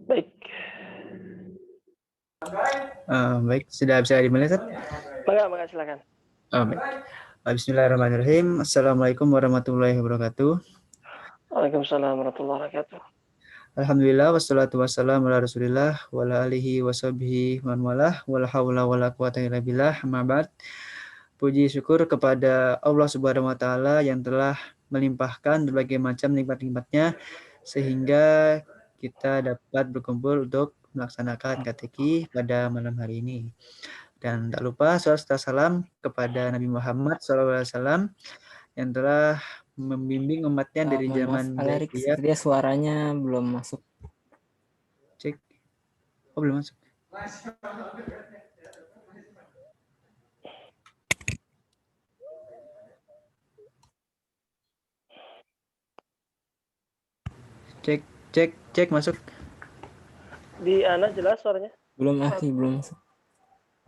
Baik. Baik, sudah bisa dimulai, Ustaz? Maka silakan. Baik. Bismillahirrahmanirrahim. Assalamualaikum warahmatullahi wabarakatuh. Waalaikumsalam warahmatullahi wabarakatuh. Alhamdulillah wassalatu wassalamu ala Rasulillah wa ala alihi wa sahbihi man walah wala haula wala quwata illa billah. Amma ba'd. Puji syukur kepada Allah Subhanahu wa taala yang telah melimpahkan berbagai macam nikmat-nikmatnya sehingga kita dapat berkumpul untuk melaksanakan KTQ pada malam hari ini. Dan tak lupa serta salam kepada Nabi Muhammad SAW yang telah membimbing umatnya dari zaman Alarik, jahiliyah. sepertinya suaranya belum masuk. Cek. Oh, belum masuk. Cek masuk. Di Ana jelas suaranya? Belum masuk.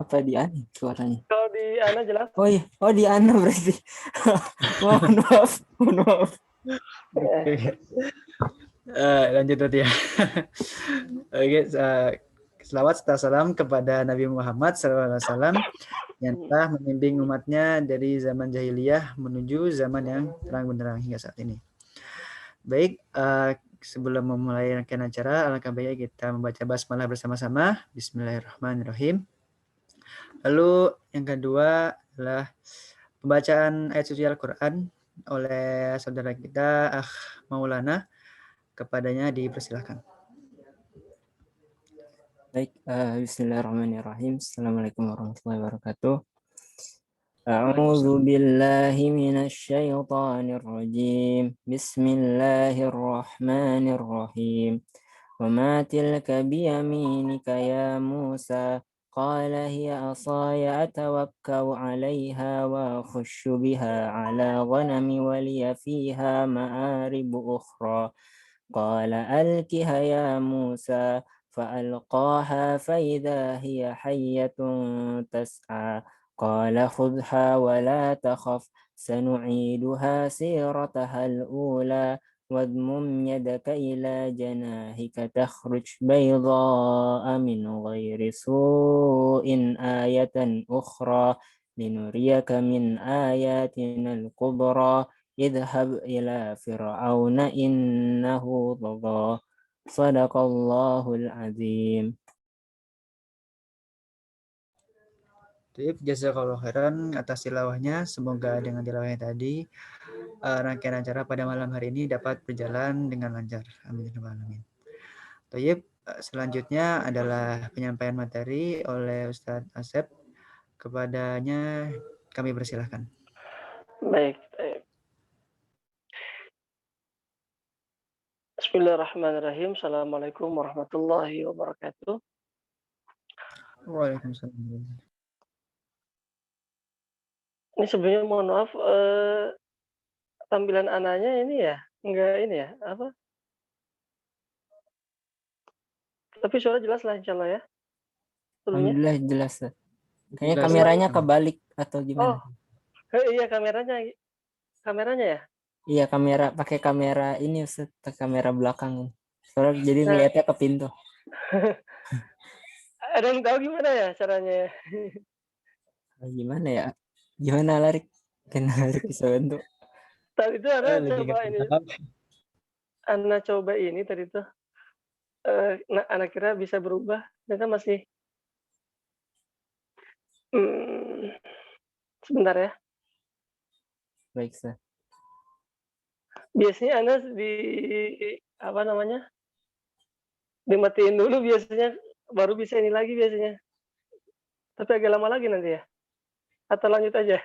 Apa di Ana suaranya? Kalau di Ana jelas. Oh iya, di Ana berarti. maaf. Oke. Lanjut tadi ya. Oke, selawat serta salam kepada Nabi Muhammad SAW yang telah membimbing umatnya dari zaman jahiliyah menuju zaman yang terang benderang hingga saat ini. Baik, sebelum memulai rangkaian acara, alangkah baiknya kita membaca basmalah bersama-sama. Bismillahirrahmanirrahim. Lalu yang kedua adalah pembacaan ayat suci Al-Quran oleh saudara kita Maulana. Kepadanya dipersilahkan. Baik, bismillahirrahmanirrahim. Assalamualaikum warahmatullahi wabarakatuh. A'udzu billahi minasy syaithanir rajim. Bismillahirrahmanirrahim. Wa ma tilka biyaminika ya Musa? Qala hiya asaya atawakkau 'alaiha wa akhushu biha 'ala ghanami wa liya fiha ma'aribu ukhra. Qala alqiha ya Musa فألقاها فإذا هي حية تسعى قال خذها ولا تخف سنعيدها سيرتها الأولى واضمم يدك إلى جناحك تخرج بيضاء من غير سوء آية أخرى لنريك من آياتنا الكبرى اذهب إلى فرعون إنه طغى Sadaqallahul azim. Jazakallahu khairan atas tilawahnya. Semoga dengan tilawahnya tadi rangkaian acara pada malam hari ini dapat berjalan dengan lancar. Amin. Selanjutnya adalah penyampaian materi oleh Ustadz Asep. Kepadanya kami persilahkan. Baik. Bismillahirrahmanirrahim. Assalamualaikum warahmatullahi wabarakatuh. Waalaikumsalam. Ini sebenarnya mohon maaf, tampilan Ananya ini ya, enggak ini ya, apa? Tapi suara jelas lah insya Allah ya. Alhamdulillah jelas. Kayaknya Jelas. kameranya kebalik atau gimana? Iya kameranya ya? Iya pakai kamera ini Ustaz, kamera belakang. Soalnya jadi ngelihatnya ke pintu. Ada yang tahu gimana ya caranya? Gimana ya? Gimana Larik? Kena Larik bisa bantu. Tadi itu Ana coba ini tadi tuh. Ana kira bisa berubah, ternyata masih. Sebentar ya. Baik, Ustaz. Biasanya Ana dimatiin dulu biasanya, baru bisa ini lagi biasanya. Tapi agak lama lagi nanti ya. Atau lanjut aja.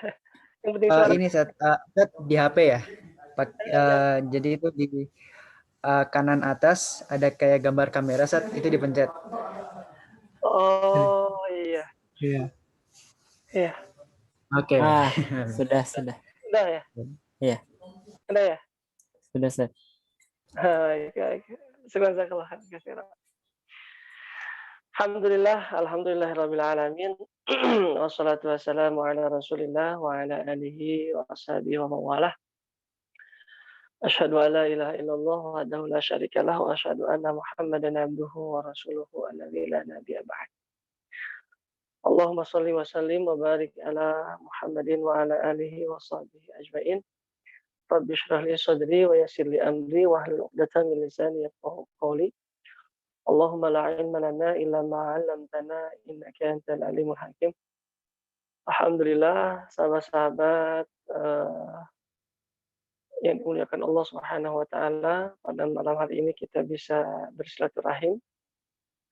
Yang penting suara. Ini saat di HP ya. Jadi itu di kanan atas ada kayak gambar kamera saat itu dipencet. Oh iya. Iya. Oke. Sudah. Udah ya? Iya. Udah ya? Sudah, Ustaz. Baik. Jazakallah khairan. Alhamdulillahirabbil alamin. Wassalatu wassalamu ala Rasulillah wa ala alihi wa ashabihi wa mawalah. Asyhadu an la ilaha illallah wahdahu la syarikalah wa asyhadu anna Muhammadan abduhu wa rasuluhu alladzi la nabiyya ba'd. Allahumma shalli wa sallim wa barik ala Muhammadin wa ala alihi wa sahbihi ajmain. Rabbi shrah li sadri wa yassir li amri wa hlul 'uqdatam min lisani yafqahu qawli. Allahumma la ilma lana illa ma 'allamtana innaka antal alimul hakim. Alhamdulillah sahabat-sahabat yang dimuliakan Allah Subhanahu wa taala, pada malam hari ini kita bisa bersilaturahim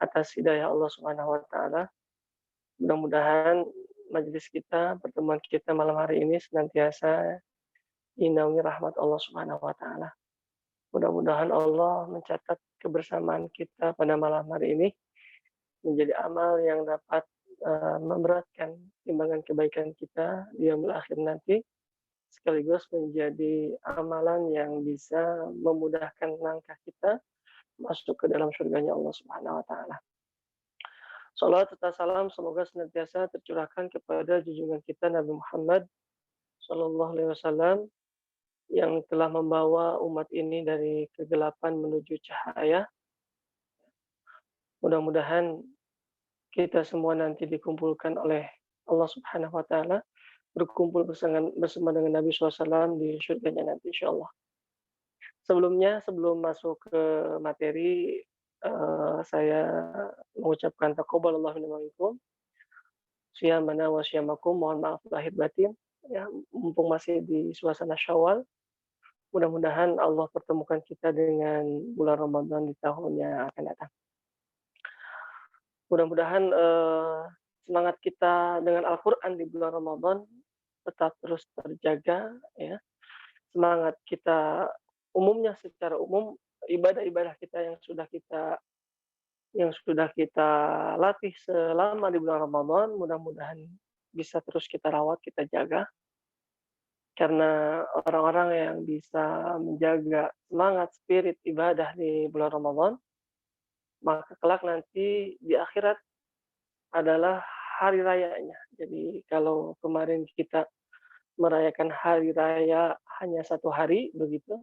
atas hidayah Allah Subhanahu wa taala. Mudah-mudahan majelis kita, pertemuan kita malam hari ini senantiasa dinaungi rahmat Allah Subhanahu wa taala. Mudah-mudahan Allah mencatat kebersamaan kita pada malam hari ini menjadi amal yang dapat memberatkan timbangan kebaikan kita di yaumul akhir nanti, sekaligus menjadi amalan yang bisa memudahkan langkah kita masuk ke dalam surganya Allah Subhanahu wa taala. Salawat serta salam semoga senantiasa tercurahkan kepada junjungan kita Nabi Muhammad sallallahu alaihi wasallam yang telah membawa umat ini dari kegelapan menuju cahaya. Mudah-mudahan kita semua nanti dikumpulkan oleh Allah Subhanahu wa taala, berkumpul bersama dengan Nabi SAW di surganya nanti insyaallah. Sebelumnya, sebelum masuk ke materi, saya mengucapkan taqabbalallahu minna wa minkum, syiyamana wa syiyamakum, mohon maaf lahir batin, ya, mumpung masih di suasana Syawal. Mudah-mudahan Allah pertemukan kita dengan bulan Ramadan di tahun yang akan datang. Mudah-mudahan semangat kita dengan Al-Quran di bulan Ramadan tetap terus terjaga, ya. Semangat kita umumnya, secara umum, ibadah-ibadah kita yang sudah kita latih selama di bulan Ramadan, mudah-mudahan bisa terus kita rawat, kita jaga. Karena orang-orang yang bisa menjaga semangat spirit ibadah di bulan Ramadan, maka kelak nanti di akhirat adalah hari rayanya. Jadi kalau kemarin kita merayakan hari raya hanya 1 hari begitu,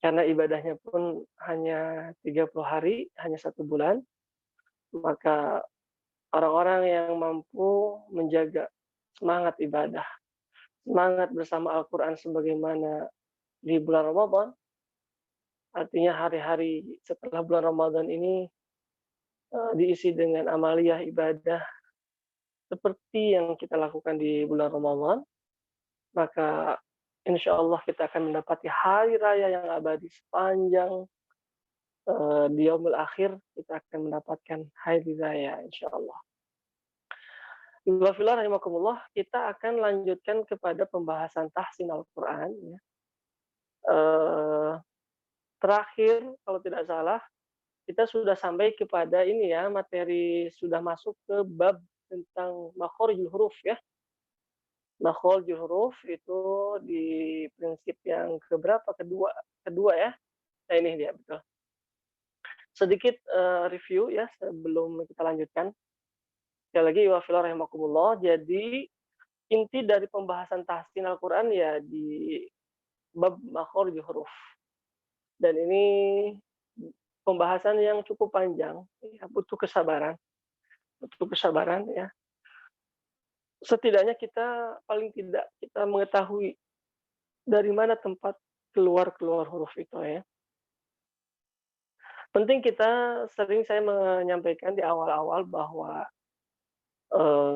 karena ibadahnya pun hanya 30 hari, hanya 1 bulan, maka orang-orang yang mampu menjaga semangat ibadah, semangat bersama Al-Quran sebagaimana di bulan Ramadan, artinya hari-hari setelah bulan Ramadan ini diisi dengan amaliyah ibadah seperti yang kita lakukan di bulan Ramadan, maka insya Allah kita akan mendapati hari raya yang abadi sepanjang di yaumul akhir, kita akan mendapatkan hari raya insya Allah. Wa rahimakumullah, kita akan lanjutkan kepada pembahasan tahsin Al-Quran. Ya. Terakhir, kalau tidak salah, kita sudah sampai kepada ini ya, materi sudah masuk ke bab tentang makhorijul huruf ya. Makhorijul huruf itu di prinsip yang keberapa? Kedua ya. Nah ini dia, betul. Sedikit review ya sebelum kita lanjutkan. Sekali lagi, wa fillah rahimakumullah. Jadi inti dari pembahasan tahsin Al-Quran ya di bab makhorijul huruf. Dan ini pembahasan yang cukup panjang, ya, butuh kesabaran ya. Setidaknya paling tidak kita mengetahui dari mana tempat keluar huruf itu ya. Penting sering saya menyampaikan di awal-awal bahwa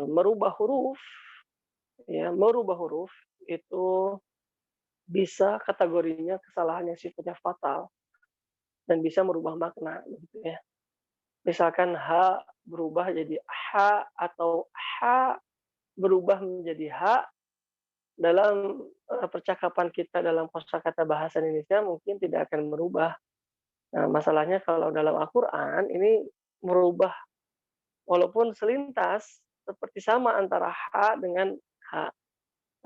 merubah huruf itu bisa kategorinya kesalahan yang sifatnya fatal dan bisa merubah makna gitu ya. Misalkan H berubah jadi H atau H berubah menjadi H dalam percakapan kita dalam kosakata bahasa Indonesia mungkin tidak akan merubah. Nah, masalahnya kalau dalam Al-Quran ini merubah walaupun selintas seperti sama antara H dengan H.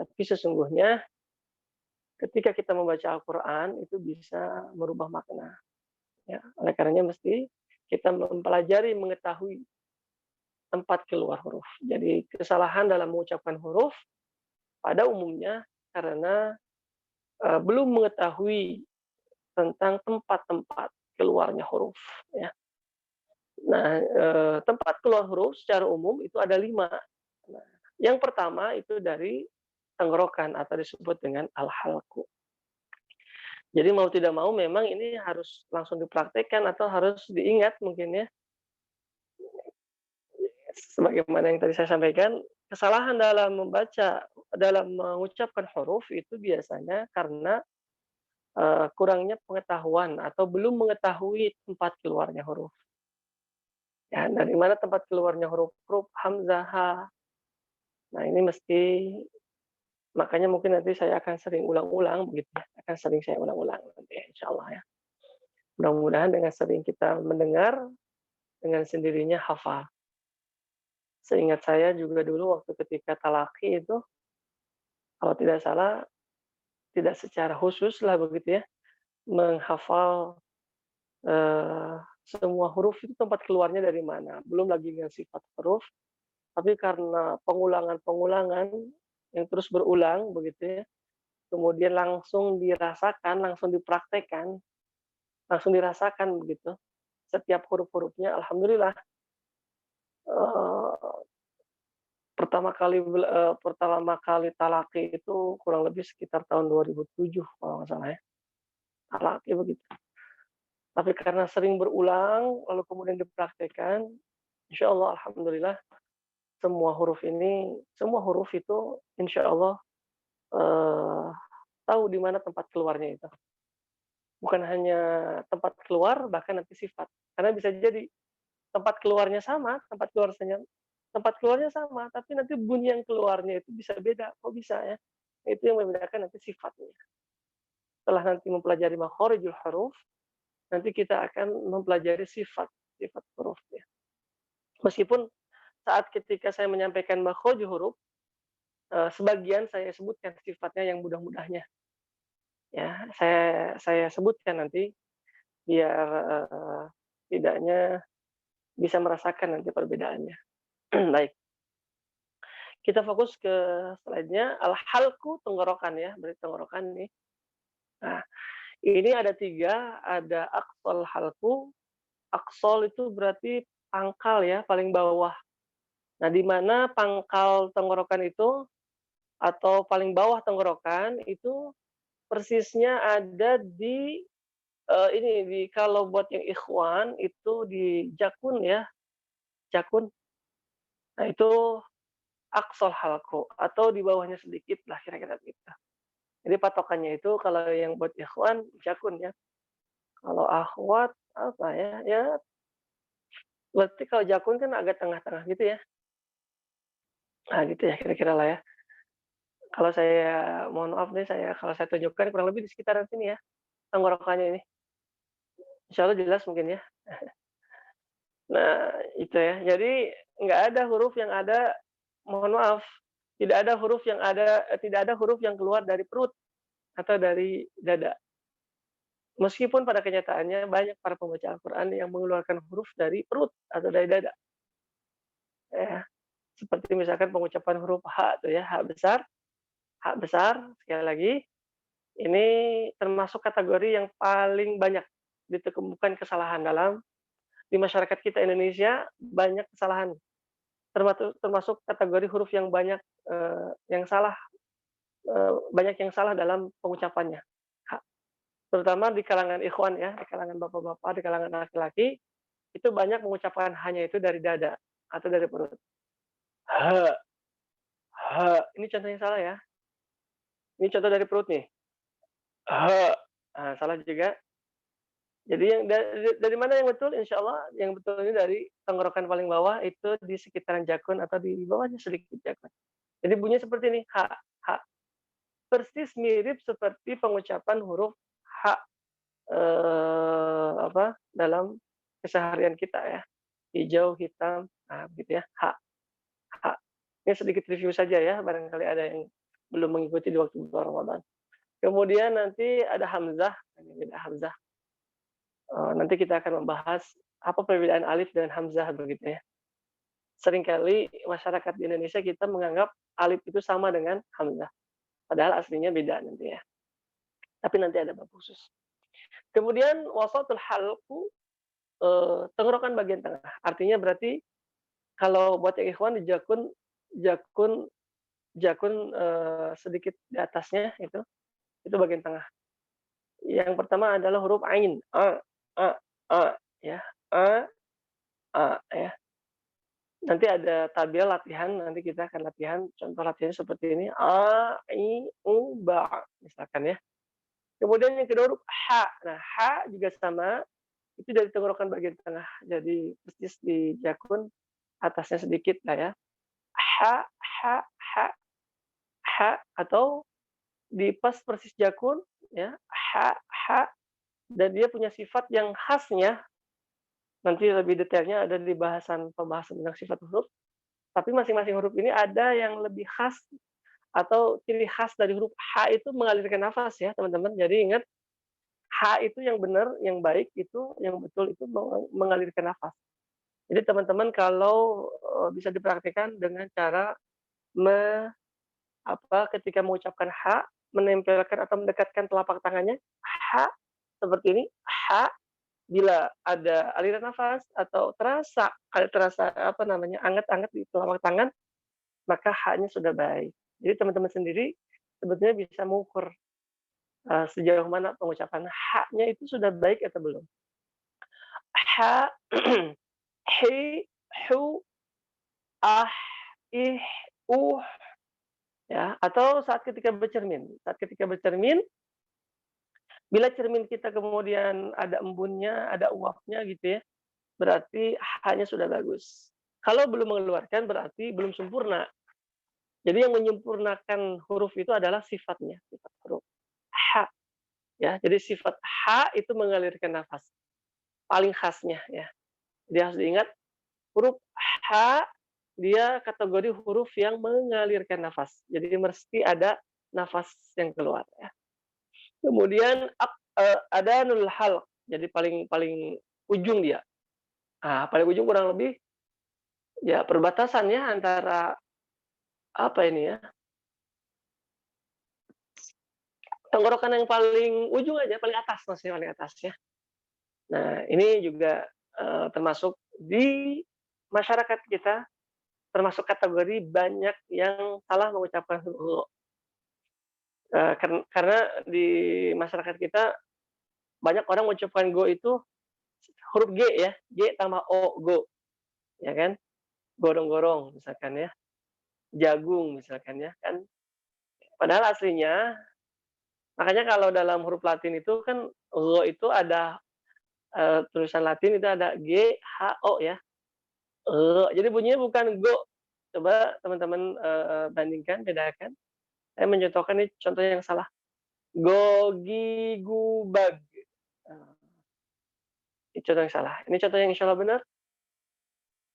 Tapi sesungguhnya ketika kita membaca Al-Quran itu bisa merubah makna. Ya, oleh karenanya mesti kita mempelajari, mengetahui tempat keluar huruf. Jadi kesalahan dalam mengucapkan huruf pada umumnya karena belum mengetahui tentang tempat-tempat keluarnya huruf, ya. Nah, tempat keluar huruf secara umum itu ada 5. Nah, yang pertama itu dari tenggorokan atau disebut dengan al-halqu. Jadi mau tidak mau memang ini harus langsung dipraktekkan atau harus diingat mungkin ya. Sebagaimana yang tadi saya sampaikan, kesalahan dalam mengucapkan huruf itu biasanya karena, kurangnya pengetahuan atau belum mengetahui tempat keluarnya huruf. Ya, dari mana tempat keluarnya huruf-huruf hamzah, ha. Nah, ini makanya mungkin nanti saya akan sering ulang-ulang begitu ya, akan sering saya ulang-ulang nanti ya, insyaallah ya. Mudah-mudahan dengan sering kita mendengar, dengan sendirinya hafal. Seingat saya juga dulu waktu ketika talaki itu, kalau tidak salah, tidak secara khusus lah begitu ya, menghafal, semua huruf itu tempat keluarnya dari mana. Belum lagi dengan sifat huruf, tapi karena pengulangan-pengulangan yang terus berulang begitu ya, kemudian langsung dirasakan, langsung dipraktekkan, langsung dirasakan begitu, setiap huruf-hurufnya alhamdulillah, eee, pertama kali talaki itu kurang lebih sekitar tahun 2007 kalau nggak salah ya, talaki begitu. Tapi karena sering berulang, lalu kemudian dipraktekkan, insyaallah alhamdulillah semua huruf itu insyaallah, eee, tahu di mana tempat keluarnya itu. Bukan hanya tempat keluar, bahkan nanti sifat. Karena bisa jadi tempat keluarnya sama, tapi nanti bunyi yang keluarnya itu bisa beda. Kok bisa ya? Itu yang membedakan nanti sifatnya. Setelah nanti mempelajari makharijul huruf, nanti kita akan mempelajari sifat hurufnya. Meskipun saat ketika saya menyampaikan makharijul huruf, sebagian saya sebutkan sifatnya yang mudah-mudahnya. Ya, saya sebutkan nanti biar, tidaknya bisa merasakan nanti perbedaannya. Baik, kita fokus ke slide-nya, al-halqu tenggorokan ya, berarti tenggorokan nih. Nah, ini ada 3, ada aqsal halqu, aqsal itu berarti pangkal ya, paling bawah. Nah, di mana pangkal tenggorokan itu atau paling bawah tenggorokan itu persisnya ada di, ini, kalau buat yang ikhwan itu di jakun ya, jakun. Nah, itu aqsal halqu atau di bawahnya sedikit lah kira-kira gitu. Jadi patokannya itu kalau yang buat ikhwan jakun ya. Kalau akhwat apa ya, ya berarti kalau jakun kan agak tengah-tengah gitu ya. Nah gitu ya kira-kira lah ya. Kalau saya mohon maaf nih kalau saya tunjukkan kurang lebih di sekitaran sini ya, tenggorokannya ini. Insya Allah jelas mungkin ya. Nah itu ya. Jadi nggak ada huruf yang ada, mohon maaf, tidak ada huruf yang keluar dari perut atau dari dada. Meskipun pada kenyataannya banyak para pembaca Al-Quran yang mengeluarkan huruf dari perut atau dari dada. Ya. Seperti misalkan pengucapan huruf H tuh ya, H besar, sekali lagi, ini termasuk kategori yang paling banyak ditemukan kesalahan di masyarakat kita Indonesia, banyak kesalahan. Termasuk kategori huruf yang banyak, banyak yang salah dalam pengucapannya. H. Terutama di kalangan ikhwan ya, di kalangan bapak-bapak, di kalangan laki-laki, itu banyak mengucapkan hanya itu dari dada atau dari perut. H, ini contoh yang salah ya. Ini contoh dari perut nih. H, nah, salah juga. Jadi yang dari mana yang betul? Insya Allah yang betul ini dari tenggorokan paling bawah itu di sekitaran jakun atau di bawahnya sedikit jakun. Jadi bunyinya seperti ini, H, H. Persis mirip seperti pengucapan huruf H dalam keseharian kita ya. Hijau, hitam, nah gitu ya, H. H. Ini sedikit review saja ya, barangkali ada yang belum mengikuti di waktu bulan Ramadan. Kemudian nanti ada hamzah, ini beda hamzah. Nanti kita akan membahas apa perbedaan alif dan hamzah begitu ya. Seringkali masyarakat di Indonesia kita menganggap alif itu sama dengan hamzah, padahal aslinya beda nanti ya. tapi nanti ada bab khusus. Kemudian wasatul halqu, tenggorokan bagian tengah. Artinya berarti kalau buat yang ikhwan di jakun jakun jakun, sedikit di atasnya itu bagian tengah. Yang pertama adalah huruf ain, a, a, ya, ya. Nanti ada tabel latihan, nanti kita akan latihan, contoh latihannya seperti ini, a, i, u, ba, misalkan ya. Kemudian yang kedua huruf ha. Nah, ha juga sama, itu dari tenggorokan bagian tengah. Jadi persis di jakun atasnya sedikit lah ya. Ha, ha, ha, ha, atau di pas persis jakun ya, ha, ha, dan dia punya sifat yang khasnya. Nanti lebih detailnya ada di pembahasan tentang sifat huruf. Tapi masing-masing huruf ini ada yang lebih khas atau ciri khas dari huruf H itu mengalirkan nafas ya teman-teman. Jadi ingat H itu yang benar, yang baik itu, yang betul itu mengalirkan nafas. Jadi teman-teman kalau bisa dipraktikkan dengan cara ketika mengucapkan H, menempelkan atau mendekatkan telapak tangannya H seperti ini, H bila ada aliran nafas atau terasa anget-anget di telapak tangan, maka H-nya sudah baik. Jadi teman-teman sendiri sebetulnya bisa mengukur sejauh mana pengucapan H-nya itu sudah baik atau belum. H, hi, hu, ah, ih, ya, atau saat ketika bercermin. Saat ketika bercermin, bila cermin kita kemudian ada embunnya, ada uapnya gitu ya, berarti H-nya sudah bagus. Kalau belum mengeluarkan berarti belum sempurna. Jadi yang menyempurnakan huruf itu adalah sifatnya, sifat huruf H. Ya, jadi sifat H itu mengalirkan nafas, paling khasnya ya. Jadi harus diingat huruf H dia kategori huruf yang mengalirkan nafas. Jadi mesti ada nafas yang keluar ya. Kemudian ada nul hal. Jadi paling paling ujung dia. Nah, paling ujung kurang lebih ya perbatasan ya antara apa ini ya? Tenggorokan yang paling ujung aja, paling atas maksudnya paling atas ya. Nah, ini juga termasuk di masyarakat kita termasuk kategori banyak yang salah mengucapkan huruf gho. Karena di masyarakat kita banyak orang mengucapkan go itu huruf G ya, G tambah O, go, ya kan? Gorong-gorong misalkan ya, jagung misalkan ya kan. Padahal aslinya makanya kalau dalam huruf Latin itu kan go itu ada tulisan Latin itu ada G, H, O ya. Jadi bunyinya bukan go. Coba teman-teman bandingkan, bedakan. Saya mencontohkan ini contoh yang salah. Gogi gubag. Ini contoh yang salah. Ini contoh yang insya Allah benar.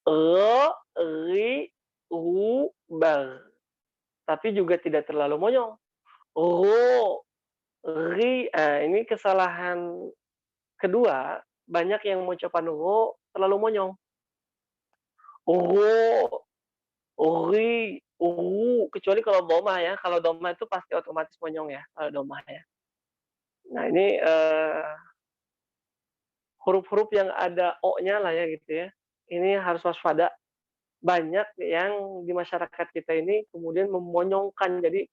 Ro, ri, ru, bar. Tapi juga tidak terlalu monyong. Ro, ri. Ini kesalahan kedua. Banyak yang mengucapkan ro terlalu monyong. Ro, ri, ru. Kecuali kalau domah ya. Kalau domah itu pasti otomatis monyong ya. Kalau domah ya. Nah ini huruf-huruf yang ada O-nya lah ya gitu ya. Ini harus waspada. Banyak yang di masyarakat kita ini kemudian memonyongkan. Jadi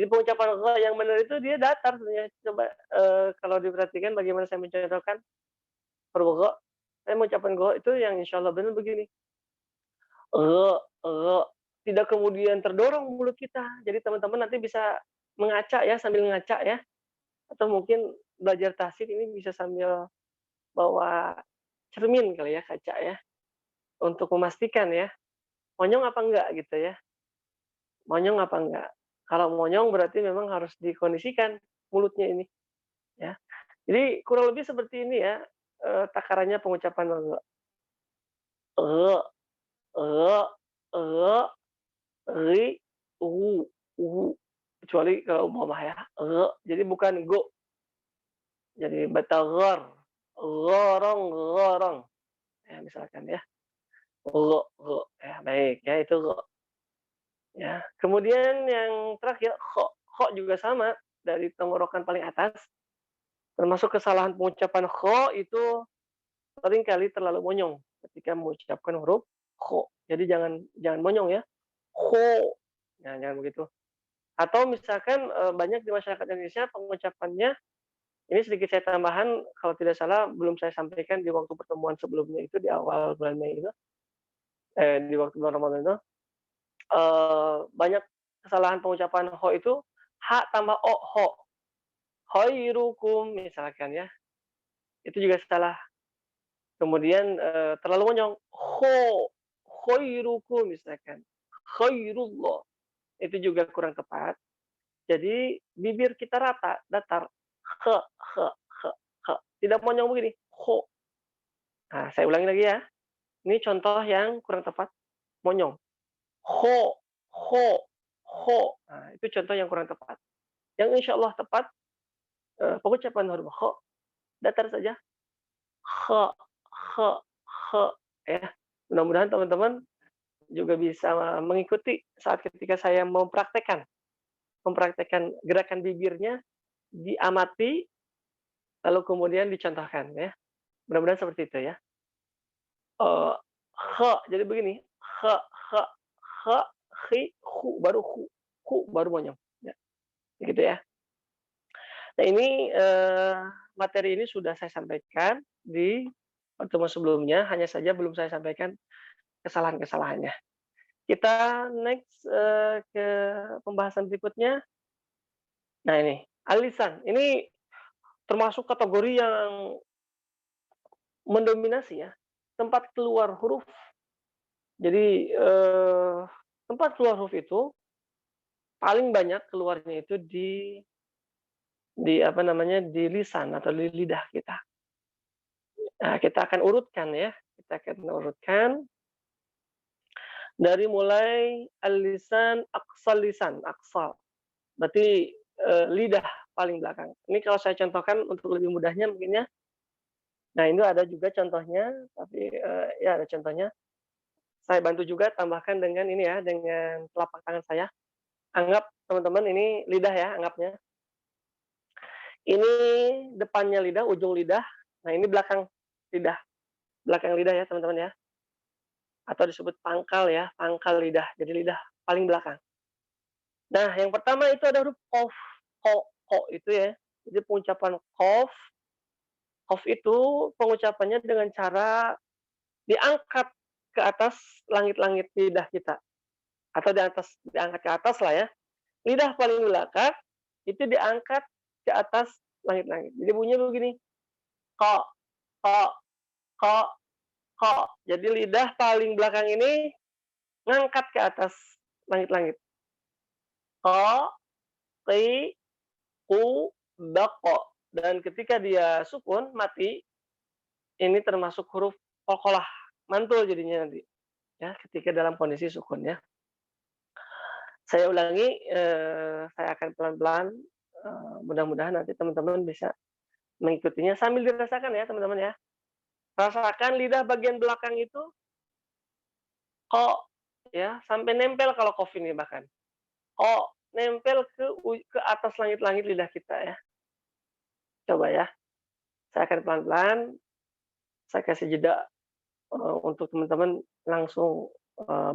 pengucapan gha yang benar itu dia datar sebenarnya. Coba kalau diperhatikan bagaimana saya mencontohkan huruf gha. Saya mengucapkan gha itu yang insya Allah benar begini. Gha, gha. Tidak kemudian terdorong mulut kita. Jadi teman-teman nanti bisa mengaca ya, sambil ngaca ya. Atau mungkin belajar tahsin ini bisa sambil bawa cermin kali ya, kaca ya. Untuk memastikan ya, monyong apa enggak gitu ya. Monyong apa enggak. Kalau monyong berarti memang harus dikondisikan mulutnya ini ya. Jadi kurang lebih seperti ini ya takarannya pengucapan gha. Gha, gha, gha, ri, u. Kecuali kalau umpamah ya, gha. Jadi bukan go. Jadi bataghar, gharong, gharong. Ya misalkan ya. Gha, gha. Ya baik ya itu gha. Ya, kemudian yang terakhir kho juga sama. dari tenggorokan paling atas. Termasuk kesalahan pengucapan kho itu seringkali terlalu monyong ketika mengucapkan huruf kho. Jadi jangan jangan monyong ya. Kho. Nah, jangan begitu. Atau misalkan banyak di masyarakat Indonesia pengucapannya ini sedikit saya tambahan kalau tidak salah belum saya sampaikan di waktu pertemuan sebelumnya itu di awal bulan Mei itu, di waktu bulan Ramadan itu, banyak kesalahan pengucapan ho itu ha tambah o, ho. Khairukum misalkan ya, itu juga salah. Kemudian, terlalu monyong, khairukum misalkan, khairullah, itu juga kurang tepat. Jadi bibir kita rata, datar, khe khe khe khe, tidak monyong begini, kho. Nah, saya ulangi lagi ya, ini contoh yang kurang tepat, monyong. Kho kho kho, nah itu contoh yang kurang tepat. Yang insya Allah tepat, pengucapan huruf kho, datar saja, khe khe khe, ya. Mudah-mudahan teman-teman juga bisa mengikuti saat ketika saya mempraktekkan gerakan bibirnya, diamati, lalu kemudian dicontohkan ya. Mudah-mudahan seperti itu ya. Khe, jadi begini, khe khe khe, khi, khu baru monyong. Ya, begitu ya. Nah ini materi ini sudah saya sampaikan di pertemuan sebelumnya, hanya saja belum saya sampaikan kesalahan-kesalahannya. Kita next ke pembahasan berikutnya. Nah ini, alisan. Ini termasuk kategori yang mendominasi ya. Tempat keluar huruf. Jadi tempat keluar huruf itu paling banyak keluarnya itu di apa namanya di lisan atau di lidah kita. Nah, kita akan urutkan ya. Kita akan urutkan dari mulai al-lisan, aqsal lisan, aqsal. Berarti lidah paling belakang. Ini kalau saya contohkan untuk lebih mudahnya mungkin ya. Nah, ini ada juga contohnya, tapi ya ada contohnya. Saya bantu juga tambahkan dengan ini ya, dengan telapak tangan saya. Anggap teman-teman ini lidah ya, anggapnya. Ini depannya lidah, ujung lidah. Nah, ini belakang lidah. Belakang lidah ya, teman-teman ya. Atau disebut pangkal ya, pangkal lidah. Jadi lidah paling belakang. Nah, yang pertama itu ada huruf qaf, ko itu ya. Jadi pengucapan qaf itu pengucapannya dengan cara diangkat ke atas langit-langit lidah kita atau diangkat ke atas lah ya. Lidah paling belakang itu diangkat ke atas langit-langit. Jadi bunyinya begini. Ko, ko, ko, ko. Jadi lidah paling belakang ini ngangkat ke atas langit-langit. Ko, ki, ku, dako. Dan ketika dia sukun, mati, ini termasuk huruf qalqalah, mantul jadinya nanti. Ya, ketika dalam kondisi sukun ya. Saya ulangi, saya akan pelan-pelan, mudah-mudahan nanti teman-teman bisa mengikutinya sambil dirasakan ya teman-teman ya. Rasakan lidah bagian belakang itu kok ya, sampai nempel kalau qaf ini bahkan. Kok nempel ke atas langit-langit lidah kita ya. Coba ya. Saya akan pelan-pelan, saya kasih jeda untuk teman-teman langsung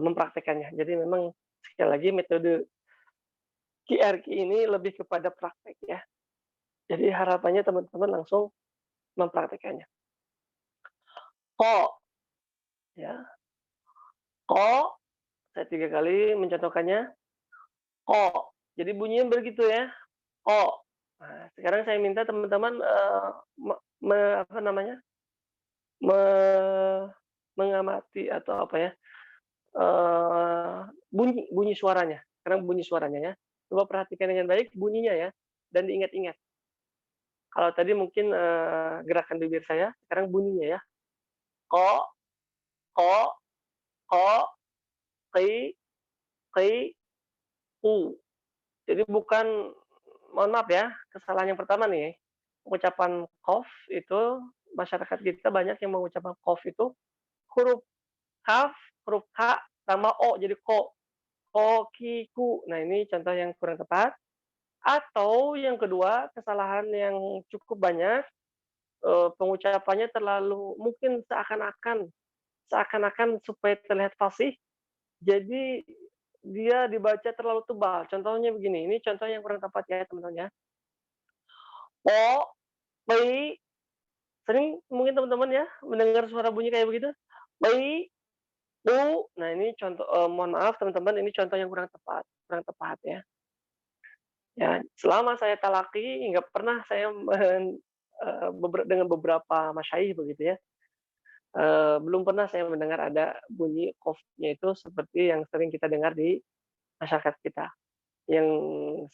mempraktekannya. Jadi memang sekali lagi metode QRQ ini lebih kepada praktek ya. Jadi harapannya teman-teman langsung mempraktekannya. Ko, ya. Ko, saya 3 kali mencontohkannya. Ko. Jadi bunyinya begitu ya. Ko. Nah, sekarang saya minta teman-teman apa namanya? Mengamati atau apa ya? Bunyi suaranya. Sekarang bunyi suaranya ya. Coba perhatikan dengan baik bunyinya ya dan diingat-ingat. Kalau tadi mungkin gerakan bibir saya, sekarang bunyinya ya. Ko, ko, ko, ki, ku. Jadi bukan, mohon maaf ya, kesalahan yang pertama nih, pengucapan qaf itu masyarakat kita banyak yang mengucapkan qaf itu huruf kaf, huruf ka, sama o jadi ko, ki, ku. Nah ini contoh yang kurang tepat. Atau yang kedua, kesalahan yang cukup banyak, pengucapannya terlalu mungkin seakan-akan supaya terlihat fasih, jadi dia dibaca terlalu tebal. Contohnya begini, ini contoh yang kurang tepat ya teman-teman ya. Po, pi, sering mungkin teman-teman ya mendengar suara bunyi kayak begitu. Pi, pu. Nah ini contoh, mohon maaf teman-teman, ini contoh yang kurang tepat ya. Ya, selama saya talaki nggak pernah saya dengan beberapa masyayikh begitu ya, belum pernah saya mendengar ada bunyi qaf-nya itu seperti yang sering kita dengar di masyarakat kita, yang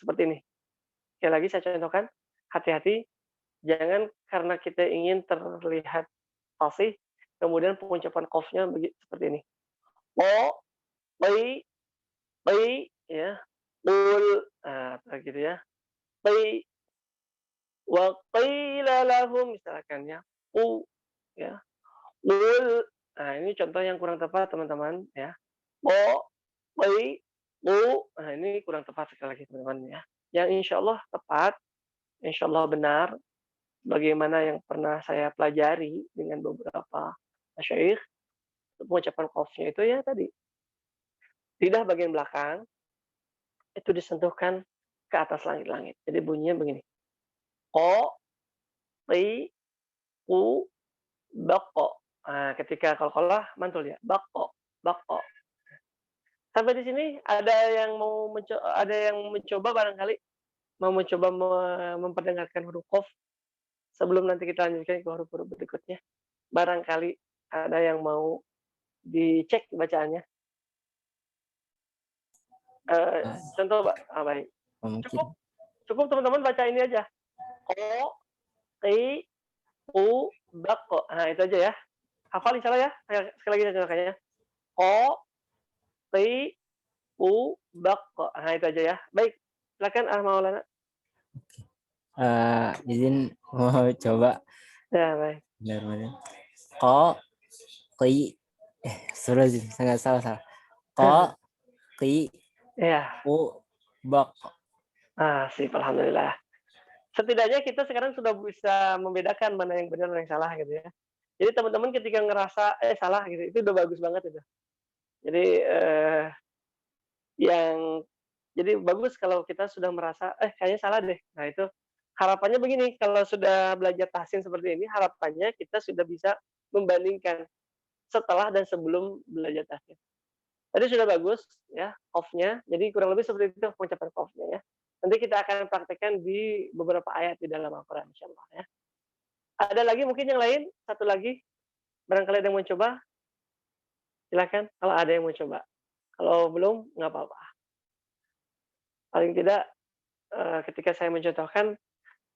seperti ini. Sekali lagi saya contohkan, hati-hati jangan karena kita ingin terlihat fasih, kemudian pengucapan qaf-nya seperti ini. Po, pi, pi, ya, ul, nah, gitu ya. Pi, wa qila lahum misalkan ya, ya, ul. Nah, ini contoh yang kurang tepat teman-teman ya. Po, pi, nah ini kurang tepat sekali lagi teman-teman ya. Yang insya Allah tepat, insya Allah benar, bagaimana yang pernah saya pelajari dengan beberapa masyayikh, pengucapan qafnya itu ya tadi, lidah bagian belakang itu disentuhkan ke atas langit-langit. Jadi bunyinya begini. Ko, ri, ku, bako. Nah, ketika qalqalah mantul ya. Bako, bako. Sampai di sini ada yang mencoba barangkali mau mencoba memperdengarkan huruf qaf sebelum nanti kita lanjutkan ke huruf-huruf berikutnya. Barangkali ada yang mau dicek bacaannya. Contoh, Pak. Baik. Mungkin. Cukup teman-teman baca ini aja. Ko, ri, ku, bako. Nah, itu aja ya. Hafal insyaallah ya. Sekali lagi saya contohkannya. Ko, ri, ku, bako. Nah, itu aja ya. Baik. Silakan Maulana. Izin mau coba. Ya, baik. Benar-benar. Ko, ki, sudah sih, sangat salah. Ko, ki, Ya. ku, bak. Sip, alhamdulillah. Setidaknya kita sekarang sudah bisa membedakan mana yang benar dan yang salah gitu ya. Jadi teman-teman ketika ngerasa salah gitu, itu udah bagus banget itu. Jadi yang jadi bagus kalau kita sudah merasa kayaknya salah deh. Nah, itu harapannya begini, kalau sudah belajar tahsin seperti ini, harapannya kita sudah bisa membandingkan setelah dan sebelum belajar tahsin. Tadi sudah bagus ya off-nya. Jadi kurang lebih seperti itu pengucapan off-nya ya. Nanti kita akan praktekkan di beberapa ayat di dalam Al-Qur'an insyaallah ya. Ada lagi mungkin yang lain? Satu lagi, barangkali ada yang mau coba, silakan kalau ada yang mau coba. Kalau belum, nggak apa-apa. Paling tidak, ketika saya mencontohkan,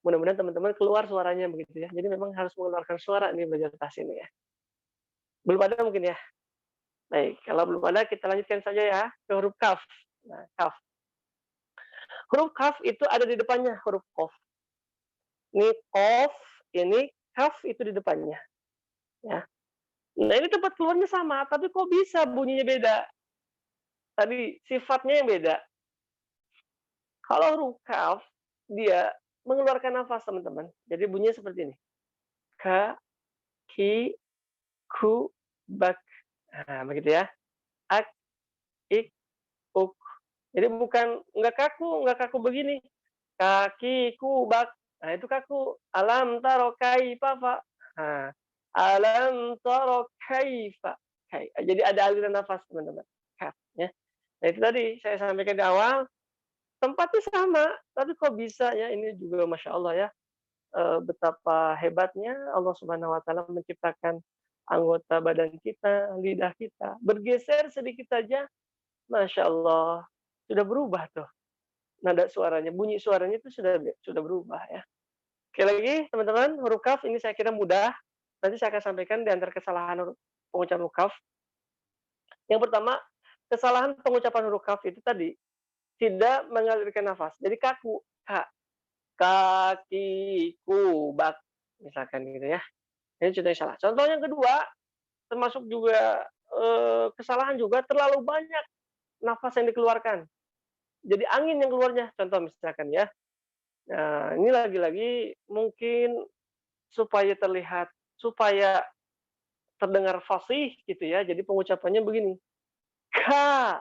mudah-mudahan teman-teman keluar suaranya begitu ya. Jadi memang harus mengeluarkan suara nih belajar tahsin ini ya. Belum ada mungkin ya? Baik, kalau belum ada kita lanjutkan saja ya ke huruf kaf. Nah, kaf. Huruf kaf itu ada di depannya huruf qaf. Ini qaf, ini kaf itu di depannya. Ya. Nah, ini tempat keluarnya sama, tapi kok bisa bunyinya beda? Tadi sifatnya yang beda. Kalau huruf kaf, dia mengeluarkan nafas, teman-teman. Jadi bunyinya seperti ini. Ka, ki, ku, bak. Nah, begitu ya. Ak, ik, uk. Jadi nggak kaku begini. Kaki, ku, bak. Nah, itu kaku. Alam taro kaifa, fa. Nah, alam taro kaifa. Jadi ada aliran nafas, teman-teman. Kaf, ya. Nah, itu tadi saya sampaikan di awal, tempatnya sama, tapi kok bisa ya, ini juga Masya Allah ya, betapa hebatnya Allah Subhanahu wa Ta'ala menciptakan anggota badan kita, lidah kita, bergeser sedikit saja, Masya Allah, sudah berubah tuh. Nada suaranya, bunyi suaranya itu sudah berubah ya. Sekali lagi teman-teman, huruf kaf ini saya kira mudah. Nanti saya akan sampaikan di antara kesalahan pengucapan huruf kaf. Yang pertama, kesalahan pengucapan huruf kaf itu tadi tidak mengalirkan nafas. Jadi kaku, kakiku, bak, misalkan gitu ya. Ini contoh yang salah. Contoh yang kedua, termasuk juga kesalahan juga terlalu banyak nafas yang dikeluarkan. Jadi angin yang keluarnya. Contoh misalkan ya, Nah, ini lagi-lagi mungkin supaya terdengar fasih gitu ya, jadi pengucapannya begini, ka,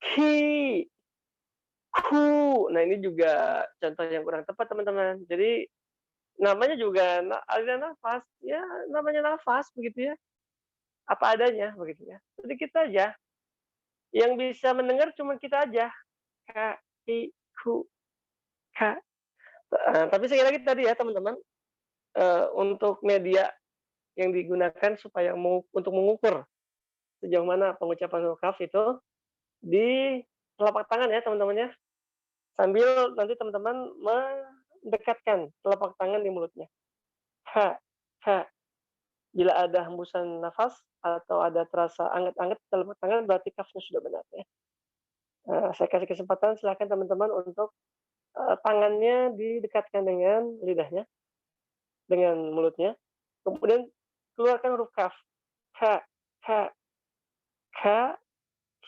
ki, ku. Nah, ini juga contoh yang kurang tepat, teman-teman. Jadi namanya juga aliran nafas, ya namanya nafas begitu ya, apa adanya begitu ya. Sedikit aja, yang bisa mendengar cuma kita aja, ka, ki, ku, ka. Tapi sekali lagi tadi ya teman-teman, untuk media yang digunakan supaya untuk mengukur sejauh mana pengucapan huruf kaf itu di telapak tangan ya teman-teman ya. Sambil nanti teman-teman mendekatkan telapak tangan di mulutnya. Ha, ha. Bila ada hembusan nafas atau ada terasa anget-anget di telapak tangan berarti kafnya sudah benar ya. Saya kasih kesempatan silakan teman-teman untuk tangannya didekatkan dengan lidahnya, dengan mulutnya. Kemudian keluarkan huruf kaf. Ka, ka, ka,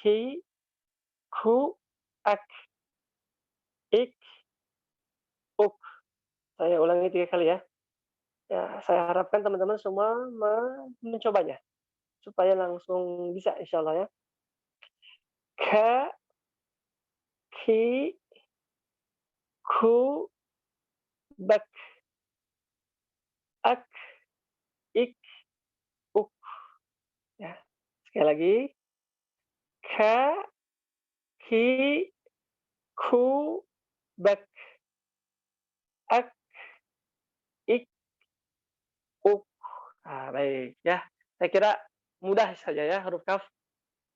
ki, ku, ak, ik, uk. Saya ulangi 3 kali ya. Ya, saya harapkan teman-teman semua mencobanya supaya langsung bisa insyaallah ya. Ka, ki, ku, bak, ak, ik, uk. Ya, sekali lagi. Ka, ki, ku, bak, ak, ik, uk. Baik ya. Saya kira mudah saja ya huruf kaf.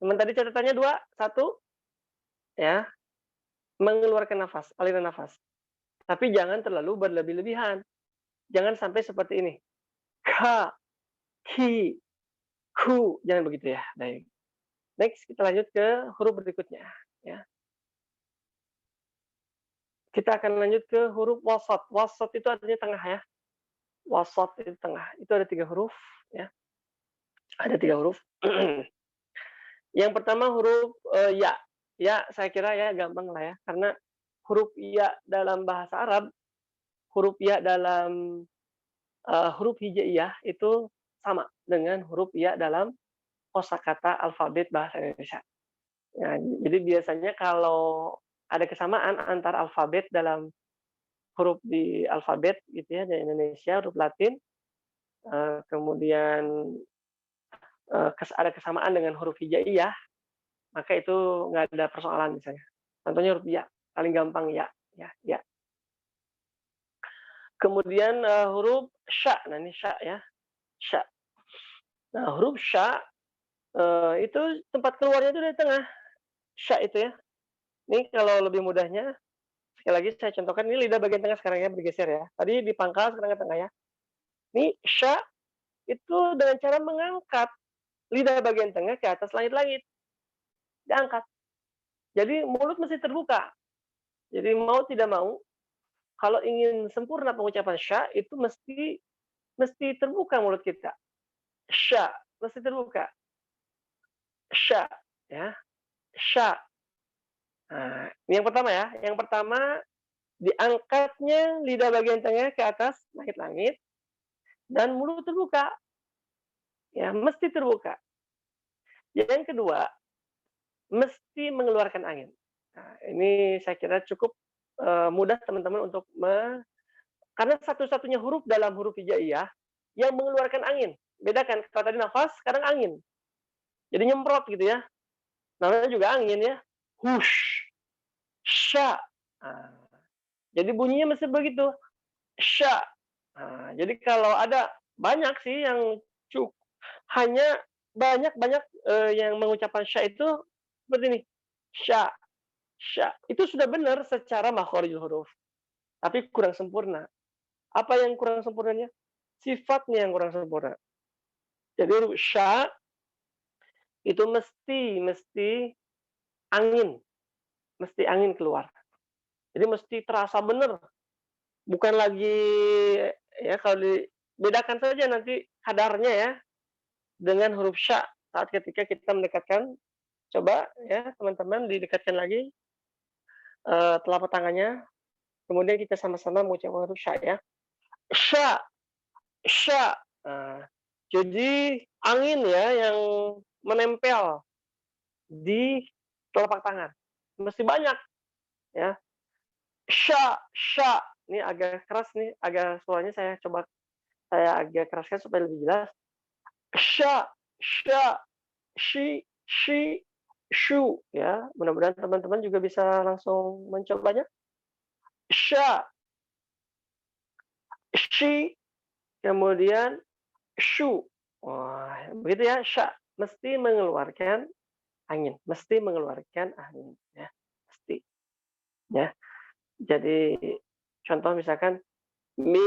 Cuman tadi catatannya 2, 1 ya, mengeluarkan nafas, aliran nafas. Tapi jangan terlalu berlebih-lebihan. Jangan sampai seperti ini. Ka, ki, ku. Jangan begitu ya. Baik. Next kita lanjut ke huruf berikutnya ya. Kita akan lanjut ke huruf wasat. Wasat itu artinya tengah ya. Wasat itu tengah. Itu ada 3 huruf ya. Ada 3 huruf. Yang pertama huruf ya. Ya saya kira ya gampang lah ya. Karena huruf ya dalam bahasa Arab, huruf ya dalam huruf hijaiyah itu sama dengan huruf ya dalam kosakata alfabet bahasa Indonesia. Nah, jadi biasanya kalau ada kesamaan antar alfabet dalam huruf di alfabet gitu ya di Indonesia, huruf Latin, kemudian ada kesamaan dengan huruf hijaiyah, maka itu nggak ada persoalan misalnya. Contohnya huruf ya, paling gampang ya, ya, ya. Kemudian huruf sya, nah ini sya ya, sya. Nah huruf sya itu tempat keluarnya itu dari tengah, sya itu ya. Ini kalau lebih mudahnya, sekali lagi saya contohkan, ini lidah bagian tengah sekarang ya, bergeser ya. Tadi di pangkal, sekarang ke tengah ya. Ini sya itu dengan cara mengangkat lidah bagian tengah ke atas langit-langit. Diangkat. Jadi mulut mesti terbuka. Jadi mau tidak mau, kalau ingin sempurna pengucapan sya, itu mesti terbuka mulut kita. Sya, mesti terbuka. Sya, ya. Sya. Nah, ini yang pertama ya. Yang pertama, diangkatnya lidah bagian tengah ke atas langit-langit dan mulut terbuka. Ya, mesti terbuka. Yang kedua, mesti mengeluarkan angin. Nah, ini saya kira cukup mudah teman-teman untuk karena satu-satunya huruf dalam huruf hijaiyah yang mengeluarkan angin. Bedakan kalau tadi nafas, sekarang angin. Jadi nyemprot gitu ya. Namanya juga angin ya. Hush, sya. Nah, jadi bunyinya mesti begitu. Sya. Nah, jadi kalau ada banyak sih yang hanya banyak yang mengucapkan sya itu seperti ini. Sya, sya. Itu sudah benar secara makhorijul huruf. Tapi kurang sempurna. Apa yang kurang sempurnanya? Sifatnya yang kurang sempurna. Jadi huruf sya itu mesti angin keluar. Jadi mesti terasa benar. Bukan lagi ya kalau dibedakan saja nanti kadarnya ya dengan huruf sya saat ketika kita mendekatkan, coba ya teman-teman didekatkan lagi telapak tangannya Kemudian kita sama-sama mengucapkan huruf sya ya. Sya, sya. Nah, jadi angin ya yang menempel di telapak tangan. Mesti banyak ya. Sya, sya. Ini agak keras nih, agak suaranya saya agak keraskan supaya lebih jelas. Sya, sya, shi, shi, shu ya. Mudah-mudahan teman-teman juga bisa langsung mencobanya. Sya, shi, kemudian shu. Wah, begitu ya, sya. Mesti mengeluarkan angin, mesti mengeluarkan angin ya, mesti ya. Jadi contoh misalkan mi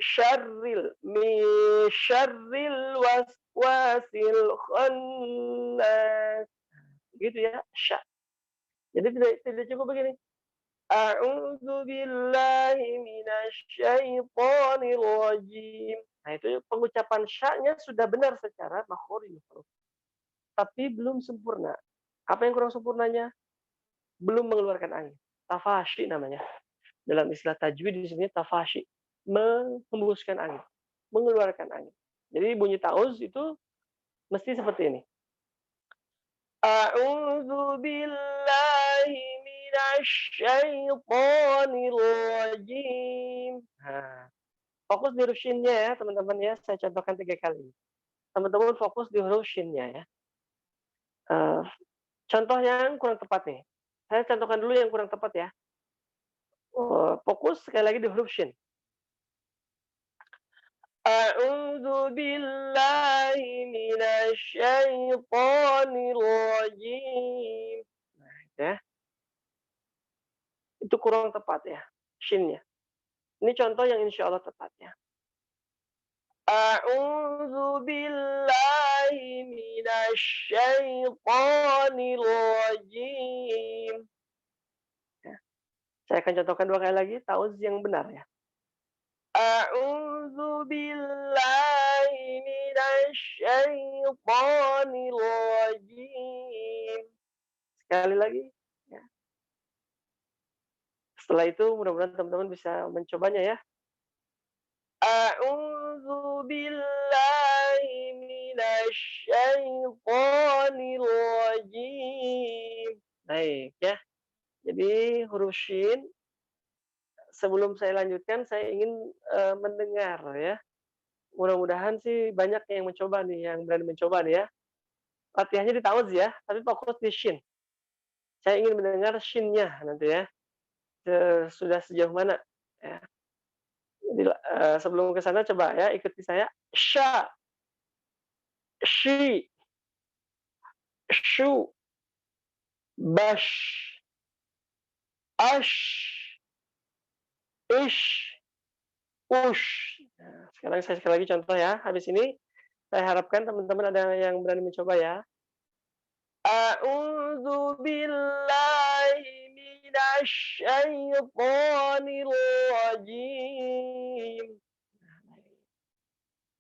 syarril waswasil khannas. Gitu ya, sya. Jadi tidak cukup begini. A'udzu billahi minasyaitonir rajim. Nah, itu pengucapan sya-nya sudah benar secara makhraj huruf, tapi belum sempurna. Apa yang kurang sempurnanya? Belum mengeluarkan angin. Tafasyi namanya. Dalam istilah tajwid di sini tafasyi, menghembuskan angin, mengeluarkan angin. Jadi bunyi tauz itu mesti seperti ini. A'udzu billahi minasyaitonir rajim. Nah, fokus di huruf shin-nya ya, teman-teman ya. Saya contohkan 3 kali. Teman-teman fokus di huruf shin-nya ya. Contoh yang kurang tepat nih. Saya contohkan dulu yang kurang tepat ya. Fokus sekali lagi di huruf shin. A'udzu billahi minasyaitonir rajim. Nah, ya. Itu kurang tepat ya, shin-nya. Ini contoh yang insya Allah tepat ya. A'udzu billahi minasyaitonir rajim. Ya. Saya akan contohkan 2 kali lagi, tauz yang benar ya. A'udzu billahi minasyaitonir rajim. Sekali lagi ya. Setelah itu mudah-mudahan teman-teman bisa mencobanya ya. A'udzu billahi minasyaitonir rajim. Baik ya. Jadi huruf shin sebelum saya lanjutkan saya ingin mendengar ya. Mudah-mudahan sih banyak yang mencoba nih, yang berani mencoba nih ya. Latihannya di tauz ya, tapi fokus di shin. Saya ingin mendengar shin-nya nanti ya. Sudah sejauh mana ya. Jadi sebelum ke sana coba ya ikuti saya. Sya, shi, shu, bash, ash, ish, ush. Nah, sekarang saya sekali lagi contoh ya. Habis ini saya harapkan teman-teman ada yang berani mencoba ya. A'udzu billahi minasyaitonir rajim.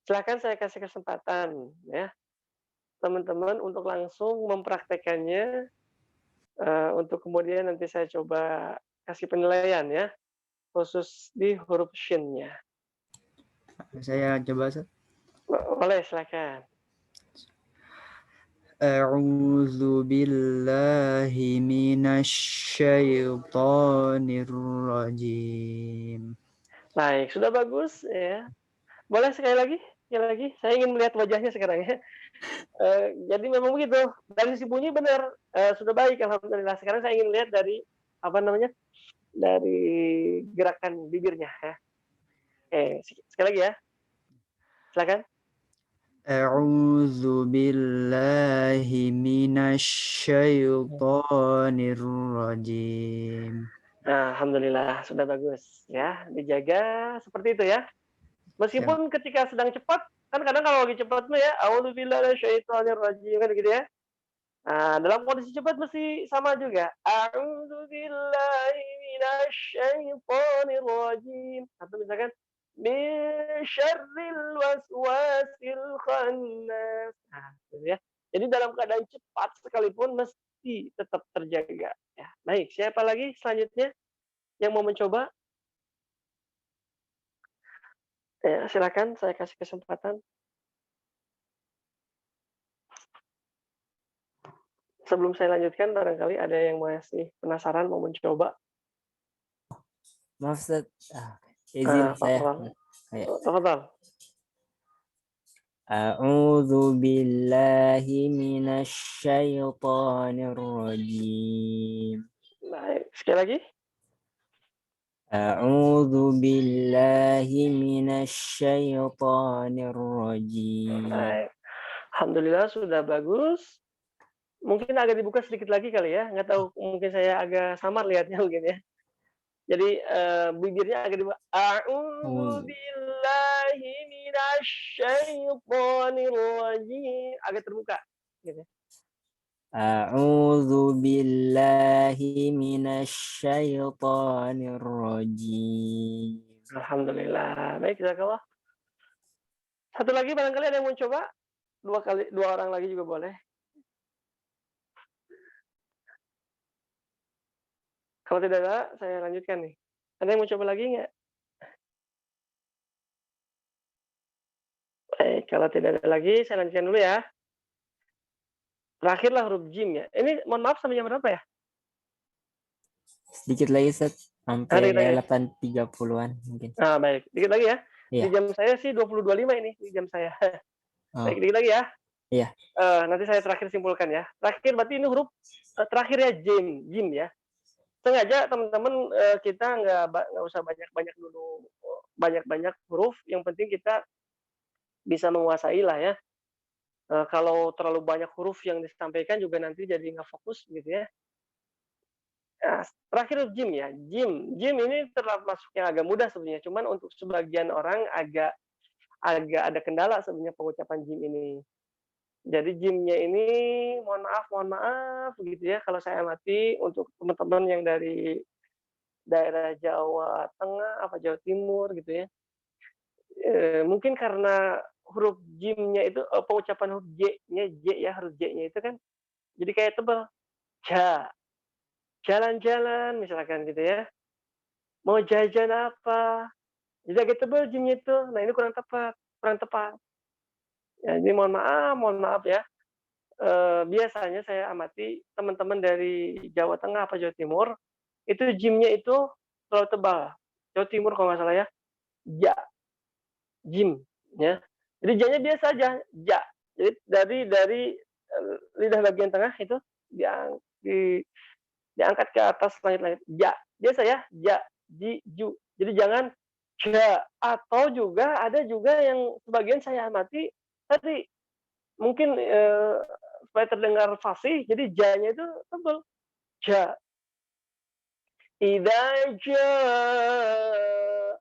Silakan saya kasih kesempatan ya teman-teman untuk langsung mempraktekannya, untuk kemudian nanti saya coba kasih penilaian ya, khusus di huruf shin-nya. Saya coba, Ustaz. Boleh, silakan. A'udzu billahi minasyaitonir rajim. Baik, sudah bagus ya. Boleh sekali lagi. Saya ingin melihat wajahnya sekarang ya. Jadi memang begitu. Dari sisi bunyi benar, sudah baik alhamdulillah. Sekarang saya ingin lihat dari dari gerakan bibirnya ya. Sekali lagi ya. Silakan. A'udzu billahi minasyaitonir rajim. Alhamdulillah sudah bagus ya. Dijaga seperti itu ya. Meskipun ketika sedang cepat, kan kadang kalau lagi cepat tuh ya, a'udzubillahi minasyaitonir rajim kan gitu ya. Nah, dalam kondisi cepat mesti sama juga. A'udzubillahi minasyaitonir rajim. Atau misalkan min syarril waswasil khannas. Nah, gitu ya. Jadi dalam keadaan cepat sekalipun mesti tetap terjaga ya. Baik, siapa lagi selanjutnya yang mau mencoba? Ya, silakan saya kasih kesempatan. Sebelum saya lanjutkan, barangkali ada yang masih penasaran mau mencoba. Maaf Ustaz. Izin Pak saya. Fadal. Kayak, Tafadhal. A'udzu billahi minasy syaithanir rajim. Baik, sekali lagi. A'udzu billahi minasy syaithanir rajim. Baik. Alhamdulillah sudah bagus. Mungkin agak dibuka sedikit lagi kali ya, nggak tahu mungkin saya agak samar lihatnya mungkin ya. Jadi, bibirnya agak dibuka, "A'udzu A'udzu billahi minasy syaithanir rajim," agak terbuka, gitu. A'udzu billahi minasy syaithanir rajim. Alhamdulillah. Baik, jazakallah. Satu lagi barangkali ada yang mau coba? 2 orang lagi juga boleh. Kalau tidak ada, saya lanjutkan nih. Ada yang mau coba lagi nggak? Baik, kalau tidak ada lagi, saya lanjutkan dulu ya. Terakhirlah huruf jim ya. Ini mohon maaf sampai jam berapa ya? Sedikit lagi Ustaz, sampai Dikit lagi. 8.30-an mungkin. Baik, dikit lagi ya. Di Iya. jam saya sih 20.25 ini, di jam saya. Oh, Baik, dikit lagi ya. iya. Nanti saya terakhir simpulkan ya. Terakhir berarti ini huruf terakhirnya jim ya. Sengaja teman-teman kita nggak usah banyak-banyak dulu, banyak-banyak huruf. Yang penting kita bisa menguasai lah ya. Kalau terlalu banyak huruf yang disampaikan juga nanti jadi nggak fokus gitu ya. Nah, terakhir jim ya. Jim ini termasuk yang agak mudah sebenarnya. Cuman untuk sebagian orang agak agak ada kendala sebenarnya pengucapan jim ini. Jadi jimnya ini mohon maaf begitu ya kalau saya amati untuk teman-teman yang dari daerah Jawa Tengah apa Jawa Timur gitu ya. Mungkin karena huruf jimnya itu pengucapan huruf J ya, huruf J-nya itu kan jadi kayak tebal. Ja, jalan-jalan misalkan gitu ya. Mau jajan apa? Jadi agak tebal jimnya itu. Nah, ini kurang tepat. Ya, jadi mohon maaf ya. Biasanya saya amati teman-teman dari Jawa Tengah apa Jawa Timur, itu jimnya itu terlalu tebal. Jawa Timur kalau nggak salah ya, ja, jim, ya. Jadi ja-nya biasa aja, ja. Jadi dari lidah bagian tengah itu diang di diangkat ke atas langit-langit, ja. Biasa ya, ja, ji, ju. Jadi jangan ja, atau juga ada juga yang sebagian saya amati tadi mungkin, supaya terdengar fasih, jadi ja-nya itu tebal, ja. Idza jaa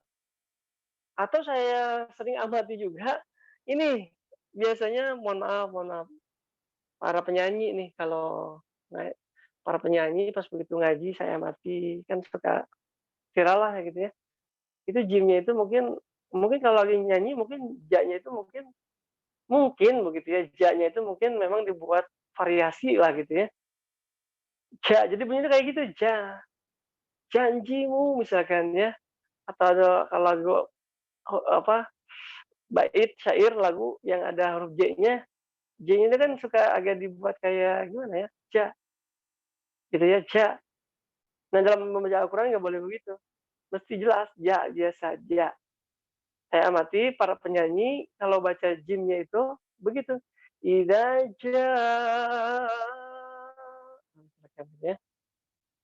atau saya sering amati juga, ini biasanya mohon maaf, para penyanyi nih kalau para penyanyi pas begitu ngaji saya amati, kan suka viral lah gitu ya. Itu jimnya itu mungkin mungkin kalau lagi nyanyi mungkin ja-nya itu mungkin begitu ya, ja-nya itu mungkin memang dibuat variasi lah gitu ya. Ja, jadi bunyinya kayak gitu, ja. Janjimu misalkan ya, atau ada kalau lagu apa, bait syair lagu yang ada huruf J-nya, J-nya itu kan suka agak dibuat kayak gimana ya, ja, gitu ya, ja. Nah, dalam membaca Al-Quran nggak boleh begitu, mesti jelas, ja, biasa, ja. Saya amati para penyanyi kalau baca jimnya itu begitu, idza jaa, ya.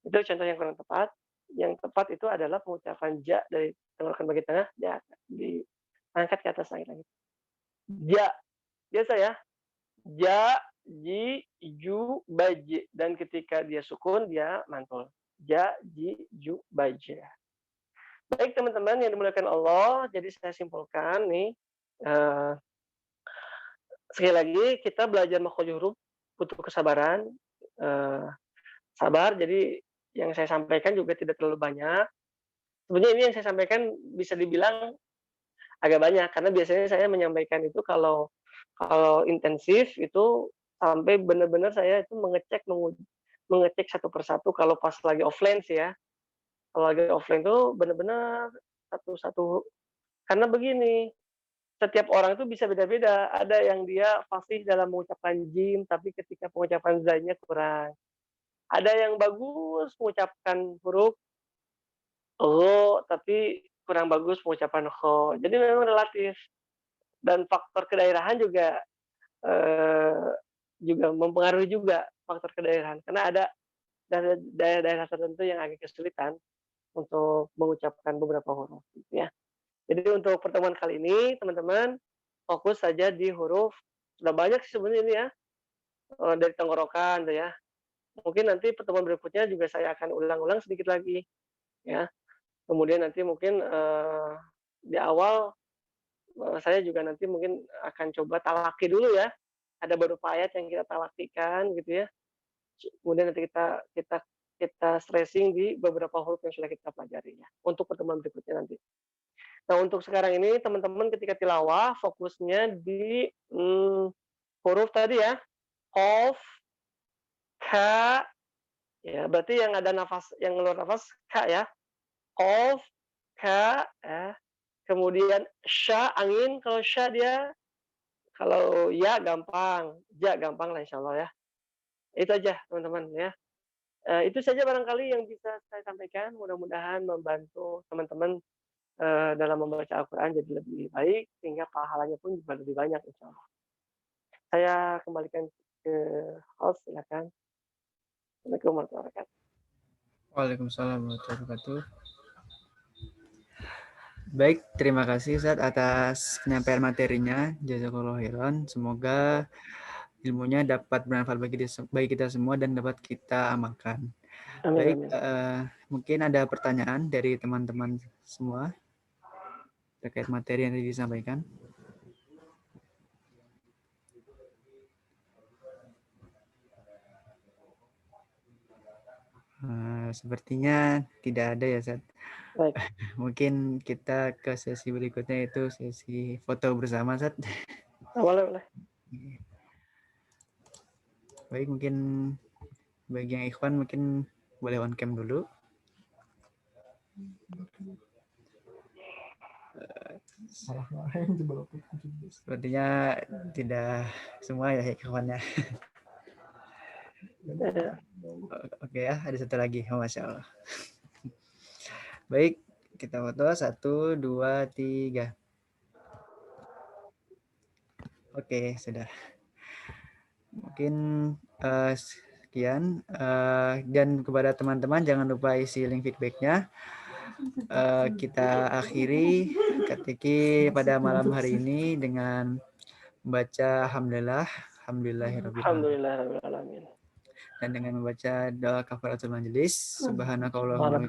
Itu contoh yang kurang tepat. Yang tepat itu adalah pengucapan ja dari tenggorokan bagian tengah, ja, diangkat ke atas langit-langit. Ja, biasa ya. Ja, ji, ju, baje. Dan ketika dia sukun, dia mantul. Ja, ji, ju, baje. Baik teman-teman yang dimuliakan Allah, jadi saya simpulkan nih, uh, sekali lagi kita belajar makhraj huruf butuh kesabaran, sabar. Jadi yang saya sampaikan juga tidak terlalu banyak. Sebenarnya ini yang saya sampaikan bisa dibilang agak banyak, karena biasanya saya menyampaikan itu kalau kalau intensif itu sampai benar-benar saya itu mengecek satu persatu kalau pas lagi offline sih ya. Kalau lagi offline tuh benar-benar satu-satu Karena begini, setiap orang itu bisa beda-beda. Ada yang dia fasih dalam mengucapkan jim, tapi ketika pengucapan zai-nya kurang. Ada yang bagus mengucapkan huruf gho, tapi kurang bagus pengucapan kho. Jadi memang relatif. Dan faktor kedaerahan eee, juga mempengaruhi juga faktor kedaerahan. Karena ada daerah-daerah tertentu yang agak kesulitan untuk mengucapkan beberapa huruf, gitu ya. Jadi untuk pertemuan kali ini, teman-teman, fokus saja di huruf, sudah banyak sih sebenarnya ini ya, dari tenggorokan tuh ya. Mungkin nanti pertemuan berikutnya juga saya akan ulang-ulang sedikit lagi, ya. Kemudian nanti mungkin, di awal, saya juga nanti mungkin akan coba talaki dulu ya. Ada beberapa ayat yang kita talakikan gitu ya. Kemudian nanti kita kita kita stressing di beberapa huruf yang sudah kita pelajari ya, untuk pertemuan berikutnya nanti. Nah, untuk sekarang ini teman-teman ketika tilawah fokusnya di, huruf tadi ya, qaf, ka, ya berarti yang ada nafas yang ngeluar nafas ka ya, qaf, ka, ya, kemudian sya angin, kalau sya dia kalau ya gampang, ja gampang lah insyaallah ya. Itu aja teman-teman ya. Itu saja barangkali yang bisa saya sampaikan, mudah-mudahan membantu teman-teman, dalam membaca Al-Quran jadi lebih baik, sehingga pahalanya pun juga lebih banyak insyaallah. Saya kembalikan ke host, silakan. Assalamualaikum warahmatullahi wabarakatuh. Waalaikumsalam warahmatullahi wabarakatuh. Baik, terima kasih Ustaz atas penyampaian materinya. Jazakallahu khairan. Semoga ilmunya dapat bermanfaat bagi kita semua dan dapat kita amalkan. Amin, Baik, amin. mungkin ada pertanyaan dari teman-teman semua terkait materi yang tadi disampaikan. Sepertinya tidak ada ya, Ustaz. Baik. Mungkin kita ke sesi berikutnya, itu sesi foto bersama, Ustaz. Boleh, boleh. Baik, mungkin bagi yang ikhwan mungkin boleh on cam dulu. Sepertinya tidak semua ya ikhwannya. Oke ya, ada satu lagi. Oh, Masya Allah. Baik, kita foto 1, 2, 3. Oke, sudah. Mungkin sekian. Dan kepada teman-teman jangan lupa isi link feedbacknya. Kita akhiri ketiki pada malam hari ini dengan membaca Alhamdulillahirrahmanirrahim. Dan dengan membaca doa kafaratul majelis. Subhanakallahumma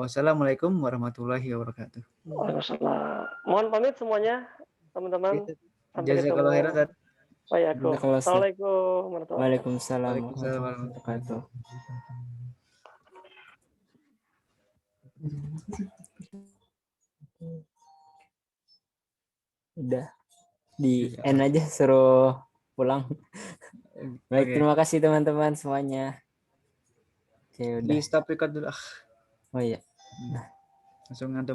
wassalamualaikum warahmatullahi wabarakatuh. Waalaikumsalam. Mohon pamit semuanya, teman-teman. Sampai Jazakallahu khairan, ketemu. Ustaz. Assalamualaikum warahmatullahi wabarakatuh. Waalaikumsalam Waalaikumsalam warahmatullahi wabarakatuh. Udah di end aja, suruh pulang. Baik, Oke. terima kasih teman-teman semuanya. Oke, udah. Di stop record dulu. Oh iya. Langsung ngantuk.